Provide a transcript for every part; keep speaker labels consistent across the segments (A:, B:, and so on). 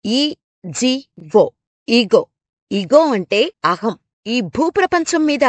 A: ఈజీఓ ego. Ego అంటే అహం. ఈ భూప్రపంచం మీద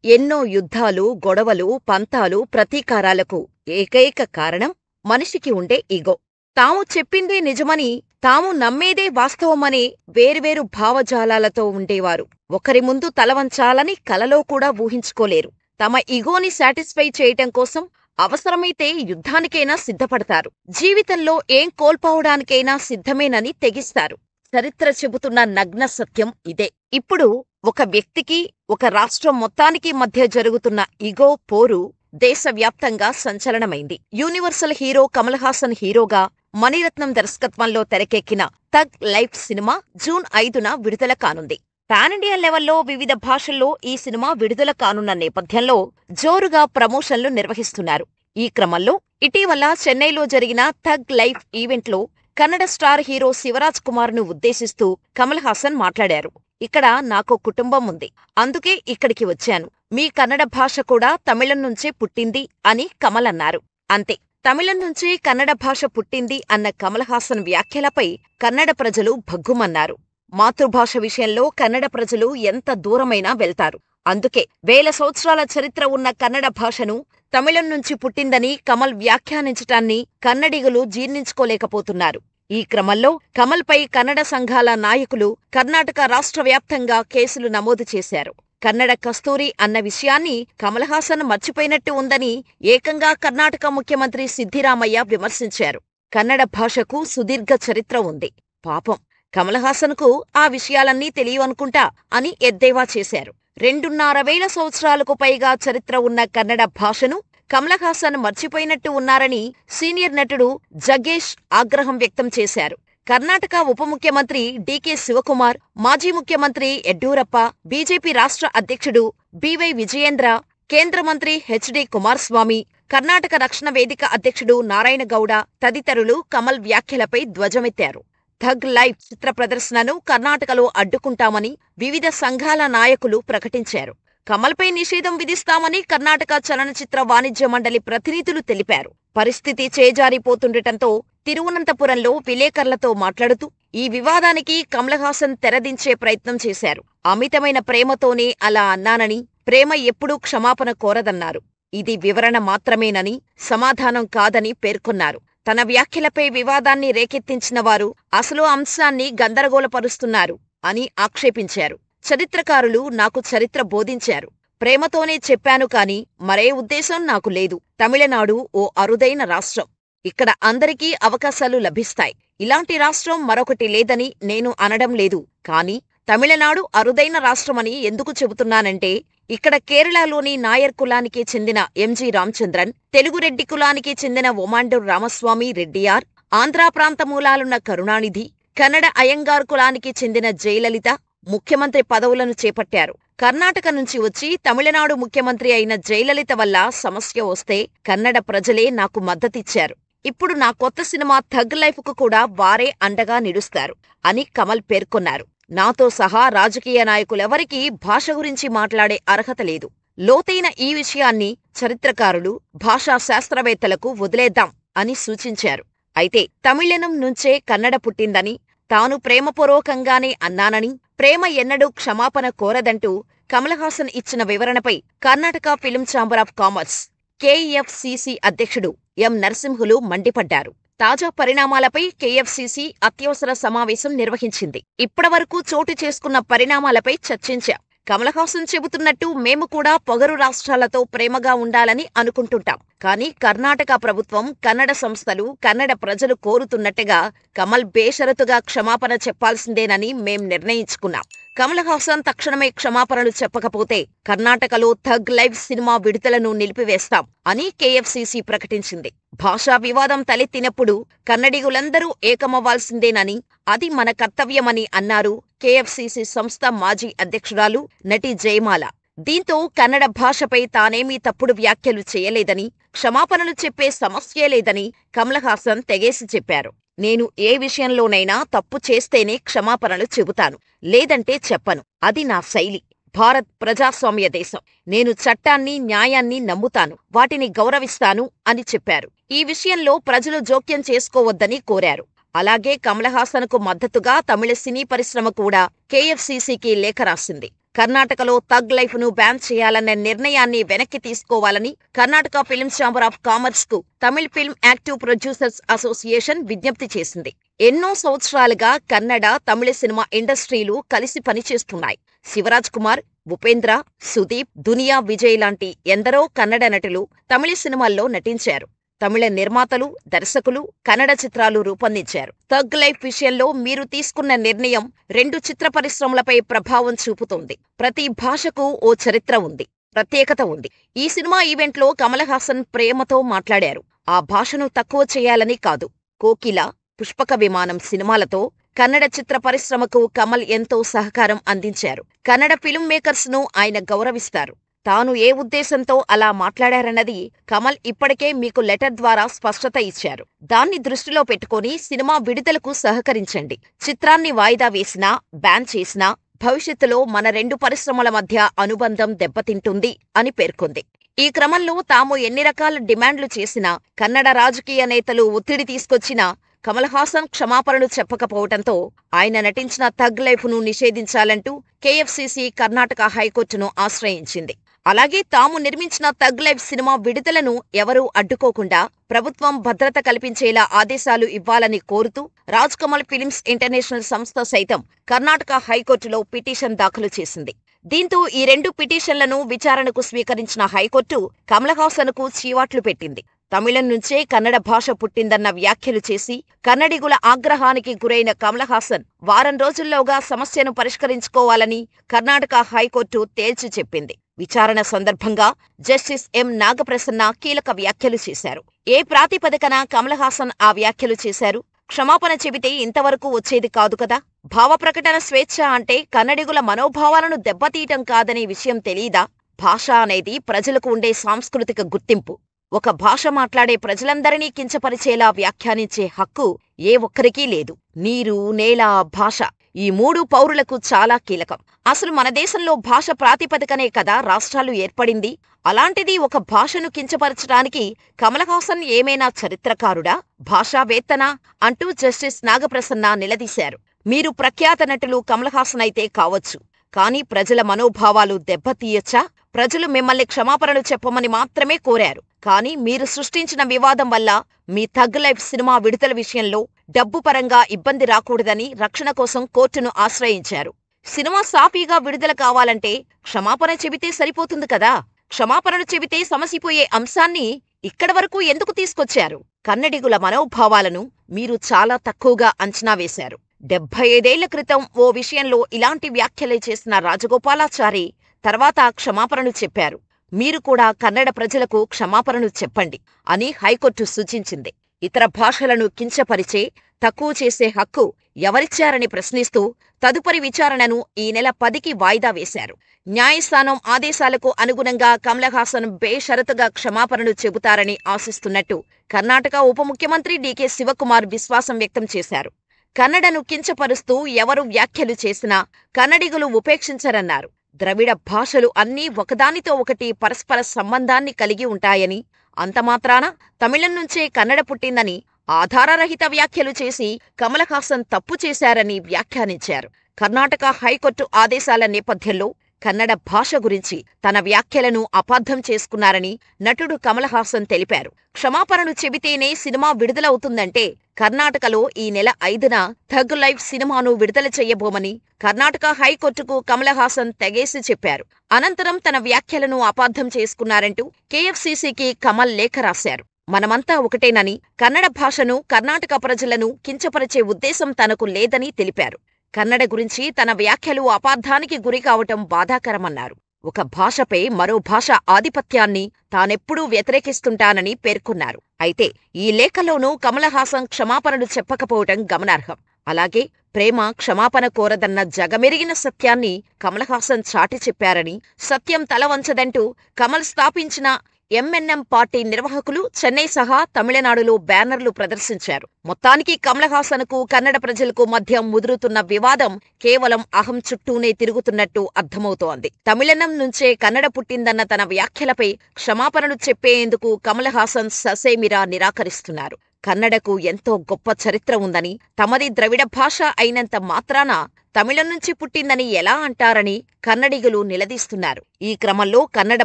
A: ఎన్నో యుద్ధాలు, గొడవలు, పంతాలు, ప్రతీకారాలకు ఏకైక కారణం మనిషికి ఉండే ఈగో. తాము చెప్పిందే నిజమని, తాము నమ్మేదే వాస్తవమనే వేర్వేరు భావజాలాలతో ఉండేవారు ఒకరి ముందు తలవంచాలని కలలో కూడా ఊహించుకోలేరు. తమ ఈగోని సాటిస్ఫై చేయటం కోసం అవసరమైతే యుద్ధానికైనా సిద్ధపడతారు. జీవితంలో ఏం కోల్పోవడానికైనా సిద్ధమేనని తెగిస్తారు. చరిత్ర చెబుతున్న నగ్న సత్యం ఇదే. ఇప్పుడు ఒక వ్యక్తికి, ఒక రాష్ట్రం మొత్తానికి మధ్య జరుగుతున్న ఈగో పోరు దేశవ్యాప్తంగా సంచలనమైంది. యూనివర్సల్ హీరో కమల్ హాసన్ హీరోగా మణిరత్నం దర్శకత్వంలో తెరకెక్కిన థగ్ లైఫ్ సినిమా జూన్ 5న విడుదల కానుంది. పాన్ ఇండియా లెవెల్లో వివిధ భాషల్లో ఈ సినిమా విడుదల కానున్న నేపథ్యంలో జోరుగా ప్రమోషన్లు నిర్వహిస్తున్నారు. ఈ క్రమంలో ఇటీవల చెన్నైలో జరిగిన థగ్ లైఫ్ ఈవెంట్లో కన్నడ స్టార్ హీరో శివరాజ్ కుమార్ ను ఉద్దేశిస్తూ కమల్ హాసన్ మాట్లాడారు. ఇక్కడ నాకో కుటుంబం ఉంది, అందుకే ఇక్కడికి వచ్చాను. మీ కన్నడ భాష కూడా తమిళం నుంచే పుట్టింది అని కమల్ అన్నారు. అంతే, తమిళం నుంచే కన్నడ భాష పుట్టింది అన్న కమల్ హాసన్ వ్యాఖ్యలపై కన్నడ ప్రజలు భగ్గుమన్నారు. మాతృభాష విషయంలో కన్నడ ప్రజలు ఎంత దూరమైనా వెళ్తారు. అందుకే వేల సంవత్సరాల చరిత్ర ఉన్న కన్నడ భాషను తమిళం నుంచి పుట్టిందని కమల్ వ్యాఖ్యానించటాన్ని కన్నడిగులు జీర్ణించుకోలేకపోతున్నారు. ఈ క్రమంలో కమల్పై కన్నడ సంఘాల నాయకులు కర్ణాటక రాష్ట్ర వ్యాప్తంగా కేసులు నమోదు చేశారు. కన్నడ కస్తూరి అన్న విషయాన్ని కమల్ హాసన్ మర్చిపోయినట్టు ఉందని ఏకంగా కర్ణాటక ముఖ్యమంత్రి సిద్దిరామయ్య విమర్శించారు. కన్నడ భాషకు సుదీర్ఘ చరిత్ర ఉంది, పాపం కమల్ హాసన్కు ఆ విషయాలన్నీ తెలియవనుకుంటా అని ఎద్దేవా చేశారు. 2.5 సంవత్సరాలకు పైగా చరిత్ర ఉన్న కన్నడ భాషను కమల్ హాసన్ మర్చిపోయినట్టు ఉన్నారని సీనియర్ నటుడు జగ్గేష్ ఆగ్రహం వ్యక్తం చేశారు. కర్ణాటక ఉప ముఖ్యమంత్రి డీకే శివకుమార్, మాజీ ముఖ్యమంత్రి యడ్యూరప్ప, బీజేపీ రాష్ట్ర అధ్యక్షుడు బివై విజయేంద్ర, కేంద్ర మంత్రి హెచ్డి కుమారస్వామి, కర్ణాటక రక్షణ వేదిక అధ్యక్షుడు నారాయణ గౌడ తదితరులు కమల్ వ్యాఖ్యలపై ధ్వజమెత్తారు. థగ్ లైఫ్ చిత్ర ప్రదర్శనను కర్ణాటకలో అడ్డుకుంటామని వివిధ సంఘాల నాయకులు ప్రకటించారు. కమల్పై నిషేధం విధిస్తామని కర్ణాటక చలనచిత్ర వాణిజ్య మండలి ప్రతినిధులు తెలిపారు. పరిస్థితి చేజారిపోతుండటంతో తిరువనంతపురంలో విలేకరులతో మాట్లాడుతూ ఈ వివాదానికి కమల్ హాసన్ తెరదించే ప్రయత్నం చేశారు. అమితమైన ప్రేమతోనే అలా అన్నానని, ప్రేమ ఎప్పుడూ క్షమాపణ కోరదన్నారు. ఇది వివరణ మాత్రమేనని, సమాధానం కాదని పేర్కొన్నారు. తన వ్యాఖ్యలపై వివాదాన్ని రేకెత్తించిన వారు అసలు అంశాన్ని గందరగోళపరుస్తున్నారు అని ఆక్షేపించారు. చరిత్రకారులు నాకు చరిత్ర బోధించారు. ప్రేమతోనే చెప్పాను కాని మరే ఉద్దేశం నాకు లేదు. తమిళనాడు ఓ అరుదైన రాష్ట్రం. ఇక్కడ అందరికీ అవకాశాలు లభిస్తాయి. ఇలాంటి రాష్ట్రం మరొకటి లేదని నేను అనడం లేదు. కానీ తమిళనాడు అరుదైన రాష్ట్రమని ఎందుకు చెబుతున్నానంటే, ఇక్కడ కేరళలోని నాయర్ కులానికి చెందిన ఎంజి రామచంద్రన్, తెలుగు రెడ్డి కులానికి చెందిన ఒమాండూర్ రామస్వామి రెడ్డియార్, ఆంధ్రా ప్రాంత మూలాలున్న కరుణానిధి, కన్నడ అయ్యంగార్ కులానికి చెందిన జయలలిత ముఖ్యమంత్రి పదవులను చేపట్టారు. కర్ణాటక నుంచి వచ్చి తమిళనాడు ముఖ్యమంత్రి అయిన జయలలిత వల్ల సమస్య వస్తే కన్నడ ప్రజలే నాకు మద్దతిచ్చారు. ఇప్పుడు నా కొత్త సినిమా థగ్ లైఫ్కు కూడా వారే అండగా నిలుస్తారు అని కమల్ పేర్కొన్నారు. నాతో సహా రాజకీయ నాయకులెవరికీ భాష గురించి మాట్లాడే అర్హత లేదు. లోతైన ఈ విషయాన్ని చరిత్రకారులు, భాషా శాస్త్రవేత్తలకు వదిలేద్దాం అని సూచించారు. అయితే తమిళనం నుంచే కన్నడ పుట్టిందని, తాను ప్రేమపూర్వకంగానే అన్నానని, ప్రేమ ఎన్నడూ క్షమాపణ కోరదంటూ కమల్ హాసన్ ఇచ్చిన వివరణపై Karnataka film chamber of commerce KFCC అధ్యక్షుడు ఎం నరసింహులు మండిపడ్డారు. తాజా పరిణామాలపై కేఎఫ్సిసి అత్యవసర సమావేశం నిర్వహించింది. ఇప్పటివరకు చోటు చేసుకున్న పరిణామాలపై చర్చించాం. కమల్ హాసన్ చెబుతున్నట్టు మేము కూడా పొగరు రాష్ట్రాలతో ప్రేమగా ఉండాలని అనుకుంటుంటాం. కానీ కర్ణాటక ప్రభుత్వం, కన్నడ సంస్థలు, కన్నడ ప్రజలు కోరుతున్నట్టుగా కమల్ బేషరతుగా క్షమాపణ చెప్పాల్సిందేనని మేం నిర్ణయించుకున్నాం. కమల్ హాసన్ తక్షణమే క్షమాపణలు చెప్పకపోతే కర్ణాటకలో థగ్ లైఫ్ సినిమా విడుదలను నిలిపివేస్తాం అని కేఎఫ్సిసి ప్రకటించింది. భాషా వివాదం తలెత్తినప్పుడు కన్నడిగులందరూ ఏకమవ్వాల్సిందేనని, అది మన కర్తవ్యమని అన్నారు కేఎఫ్సిసి సంస్థ మాజీ అధ్యక్షురాలు నటి జయమాల. దీంతో కన్నడ భాషపై తానేమీ తప్పుడు వ్యాఖ్యలు చేయలేదని, క్షమాపణలు చెప్పే సమస్యే లేదని కమల్ హాసన్ తెగేసి చెప్పారు. నేను ఏ విషయంలోనైనా తప్పు చేస్తేనే క్షమాపణలు చెబుతాను, లేదంటే చెప్పను. అది నా శైలి. భారత్ ప్రజాస్వామ్య దేశం. నేను చట్టాన్ని, న్యాయాన్ని నమ్ముతాను, వాటిని గౌరవిస్తాను అని చెప్పారు. ఈ విషయంలో ప్రజలు జోక్యం చేసుకోవద్దని కోరారు. అలాగే కమల్ హాసన్కు మద్దతుగా తమిళ సినీ పరిశ్రమ కూడా కేఎఫ్సీసీకి లేఖ రాసింది. కర్ణాటకలో థగ్ లైఫ్ను బ్యాన్ చేయాలనే నిర్ణయాన్ని వెనక్కి తీసుకోవాలని కర్ణాటక ఫిల్మ్ ఛాంబర్ ఆఫ్ కామర్స్కు Tamil film active producers association విజ్ఞప్తి చేసింది. ఎన్నో సంవత్సరాలుగా కన్నడ, తమిళ సినిమా ఇండస్ట్రీలు కలిసి పనిచేస్తున్నాయి. శివరాజ్ కుమార్, ఉపేంద్ర, సుదీప్, దునియా విజయ్ లాంటి ఎందరో కన్నడ నటులు తమిళ సినిమాల్లో నటించారు. తమిళ నిర్మాతలు, దర్శకులు కన్నడ చిత్రాలు రూపొందించారు. థగ్ లైఫ్ విషయంలో మీరు తీసుకున్న నిర్ణయం రెండు చిత్ర పరిశ్రమలపై ప్రభావం చూపుతోంది. ప్రతి భాషకు ఓ చరిత్ర ఉంది, ప్రత్యేకత ఉంది. ఈ సినిమా ఈవెంట్లో కమల్ హాసన్ ప్రేమతో మాట్లాడారు. ఆ భాషను తక్కువ చేయాలని కాదు. కోకిల, పుష్పక విమానం సినిమాలతో కన్నడ చిత్ర పరిశ్రమకు కమల్ ఎంతో సహకారం అందించారు. కన్నడ ఫిల్మ్ మేకర్స్ ను ఆయన గౌరవిస్తారు. తాను ఏ ఉద్దేశంతో అలా మాట్లాడారన్నది కమల్ ఇప్పటికే మీకు లెటర్ ద్వారా స్పష్టత ఇచ్చారు. దాన్ని దృష్టిలో పెట్టుకుని సినిమా విడుదలకు సహకరించండి. చిత్రాన్ని వాయిదా వేసినా, బ్యాన్ చేసినా భవిష్యత్తులో మన రెండు పరిశ్రమల మధ్య అనుబంధం దెబ్బతింటుంది అని పేర్కొంది. ఈ క్రమంలో తాము ఎన్ని రకాల డిమాండ్లు చేసినా, కన్నడ రాజకీయ నేతలు ఒత్తిడి తీసుకొచ్చినా కమల్ హాసన్ క్షమాపణలు చెప్పకపోవడంతో ఆయన నటించిన థగ్ లైఫ్ను నిషేధించాలంటూ కేఎఫ్సీసీ కర్ణాటక హైకోర్టును ఆశ్రయించింది. అలాగే తాము నిర్మించిన థగ్ లైఫ్ సినిమా విడుదలను ఎవరూ అడ్డుకోకుండా ప్రభుత్వం భద్రత కల్పించేలా ఆదేశాలు ఇవ్వాలని కోరుతూ రాజ్ కమల్ ఫిల్మ్స్ ఇంటర్నేషనల్ సంస్థ సైతం కర్ణాటక హైకోర్టులో పిటిషన్ దాఖలు చేసింది. దీంతో ఈ రెండు పిటిషన్లను విచారణకు స్వీకరించిన హైకోర్టు కమల్ హాసన్కు చీవాట్లు పెట్టింది. తమిళం నుంచే కన్నడ భాష పుట్టిందన్న వ్యాఖ్యలు చేసి కన్నడిగుల ఆగ్రహానికి గురైన కమల్ హాసన్ వారం రోజుల్లోగా సమస్యను పరిష్కరించుకోవాలని కర్ణాటక హైకోర్టు తేల్చి చెప్పింది. విచారణ సందర్భంగా జస్టిస్ ఎం నాగప్రసన్న కీలక వ్యాఖ్యలు చేశారు. ఏ ప్రాతిపదికన కమల్ హాసన్ ఆ వ్యాఖ్యలు చేశారు? క్షమాపణ చెబితే ఇంతవరకు వచ్చేది కాదు కదా. భావప్రకటన స్వేచ్ఛ అంటే కన్నడిగుల మనోభావాలను దెబ్బతీయటం కాదనే విషయం తెలీదా? భాష అనేది ప్రజలకు ఉండే సాంస్కృతిక గుర్తింపు. ఒక భాష మాట్లాడే ప్రజలందరినీ కించపరిచేలా వ్యాఖ్యానించే హక్కు ఏ ఒక్కరికీ లేదు. నీరు, నేల, భాష ఈ మూడు పౌరులకు చాలా కీలకం. అసలు మన దేశంలో భాష ప్రాతిపదికనే కదా రాష్ట్రాలు ఏర్పడింది. అలాంటిది ఒక భాషను కించపరచడానికి కమల్ హాసన్ ఏమైనా చరిత్రకారుడా, భాషావేత్తనా అంటూ జస్టిస్ నాగప్రసన్న నిలదీశారు. మీరు ప్రఖ్యాత నటులు కమల్ హాసన్ అయితే కావచ్చు, కానీ ప్రజల మనోభావాలు దెబ్బతీయచ్చా? ప్రజలు మిమ్మల్ని క్షమాపణలు చెప్పమని మాత్రమే కోరారు. కానీ మీరు సృష్టించిన వివాదం వల్ల మీ థగ్ లైఫ్ సినిమా విడుదల విషయంలో డబ్బు పరంగా ఇబ్బంది రాకూడదని రక్షణ కోసం కోర్టును ఆశ్రయించారు. సినిమా సాఫీగా విడుదల కావాలంటే క్షమాపణ చెబితే సరిపోతుంది కదా. క్షమాపణలు చెబితే సమసిపోయే అంశాన్ని ఇక్కడి వరకు ఎందుకు తీసుకొచ్చారు? కన్నడిగుల మనోభావాలను మీరు చాలా తక్కువగా అంచనా వేశారు. 75 ఏళ్ల క్రితం ఓ విషయంలో ఇలాంటి వ్యాఖ్యలే చేసిన రాజగోపాలాచారి తర్వాత క్షమాపణలు చెప్పారు. మీరు కూడా కన్నడ ప్రజలకు క్షమాపణలు చెప్పండి అని హైకోర్టు సూచించింది. ఇతర భాషలను కించపరిచే, తక్కువ చేసే హక్కు ఎవరిచ్చారని ప్రశ్నిస్తూ తదుపరి విచారణను ఈ నెల 10కి వాయిదా వేశారు. న్యాయస్థానం ఆదేశాలకు అనుగుణంగా కమల్ హాసన్ బేషరతుగా క్షమాపణలు చెబుతారని ఆశిస్తున్నట్టు కర్ణాటక ఉప ముఖ్యమంత్రి డీకే శివకుమార్ విశ్వాసం వ్యక్తం చేశారు. కన్నడను కించపరుస్తూ ఎవరు వ్యాఖ్యలు చేసినా కన్నడిగులు ఉపేక్షించరన్నారు. ద్రవిడ భాషలు అన్నీ ఒకదానితో ఒకటి పరస్పర సంబంధాన్ని కలిగి ఉంటాయని, అంతమాత్రాన తమిళం నుంచే కన్నడ పుట్టిందని ఆధారరహిత వ్యాఖ్యలు చేసి కమల్ హాసన్ తప్పు చేశారని వ్యాఖ్యానించారు. కర్ణాటక హైకోర్టు ఆదేశాల నేపథ్యంలో కన్నడ భాష గురించి తన వ్యాఖ్యలను అపార్థం చేసుకున్నారని నటుడు కమల్ హాసన్ తెలిపారు. క్షమాపణలు చెబితేనే సినిమా విడుదలవుతుందంటే కర్ణాటకలో ఈ నెల 5న థగ్ లైఫ్ సినిమాను విడుదల చెయ్యబోమని కర్ణాటక హైకోర్టుకు కమల్ హాసన్ తెగేసి చెప్పారు. అనంతరం తన వ్యాఖ్యలను అపార్థం చేసుకున్నారంటూ కేఎఫ్సీసీకి కమల్ లేఖ రాశారు. మనమంతా ఒకటేనని, కన్నడ భాషను, కర్ణాటక ప్రజలను కించపరిచే ఉద్దేశం తనకు లేదని తెలిపారు. కన్నడ గురించి తన వ్యాఖ్యలు అపార్థానికి గురికావటం బాధాకరమన్నారు. ఒక భాషపై మరో భాష ఆధిపత్యాన్ని తానెప్పుడూ వ్యతిరేకిస్తుంటానని పేర్కొన్నారు. అయితే ఈ లేఖలోనూ కమల్ హాసన్ క్షమాపణలు చెప్పకపోవటం గమనార్హం. అలాగే ప్రేమ క్షమాపణ కోరదన్న జగమెరిగిన సత్యాన్ని కమల్ హాసన్ చాటి చెప్పారని, సత్యం తలవంచదంటూ కమల్ స్థాపించిన ఎంఎన్ఎం పార్టీ నిర్వాహకులు చెన్నై సహా తమిళనాడులో బ్యానర్లు ప్రదర్శించారు. మొత్తానికి కమల్ హాసన్కు కన్నడ ప్రజలకు మధ్య ముదురుతున్న వివాదం కేవలం అహం చుట్టూనే తిరుగుతున్నట్టు అర్థమవుతోంది. తమిళనం నుంచే కన్నడ పుట్టిందన్న తన వ్యాఖ్యలపై క్షమాపణలు చెప్పేందుకు కమల్ హాసన్ ససేమిరా నిరాకరిస్తున్నారు. కన్నడకు ఎంతో గొప్ప చరిత్ర ఉందని, తమది ద్రవిడ భాష అయినంత మాత్రాన తమిళం నుంచి పుట్టిందని ఎలా అంటారని కన్నడిగులు నిలదీస్తున్నారు. ఈ క్రమంలో కన్నడ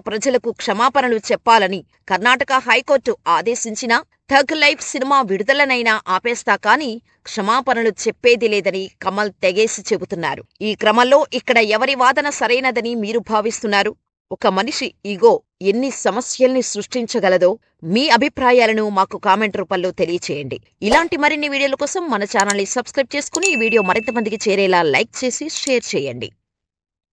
A: ప్రజలకు క్షమాపణలు చెప్పాలని కర్ణాటక హైకోర్టు ఆదేశించినా థగ్ లైఫ్ సినిమా విడుదలనైనా ఆపేస్తా కానీ క్షమాపణలు చెప్పేది లేదని కమల్ తెగేసి చెబుతున్నారు. ఈ క్రమంలో ఇక్కడ ఎవరి వాదన సరైనదని మీరు భావిస్తున్నారు? ఒక మనిషి ఈగో ఎన్ని సమస్యల్ని సృష్టించగలదో మీ అభిప్రాయాలను మాకు కామెంట్ రూపంలో తెలియచేయండి. ఇలాంటి మరిన్ని వీడియోల కోసం మన ఛానల్ని సబ్స్క్రైబ్ చేసుకుని ఈ వీడియో మరింత మందికి చేరేలా లైక్ చేసి షేర్ చేయండి.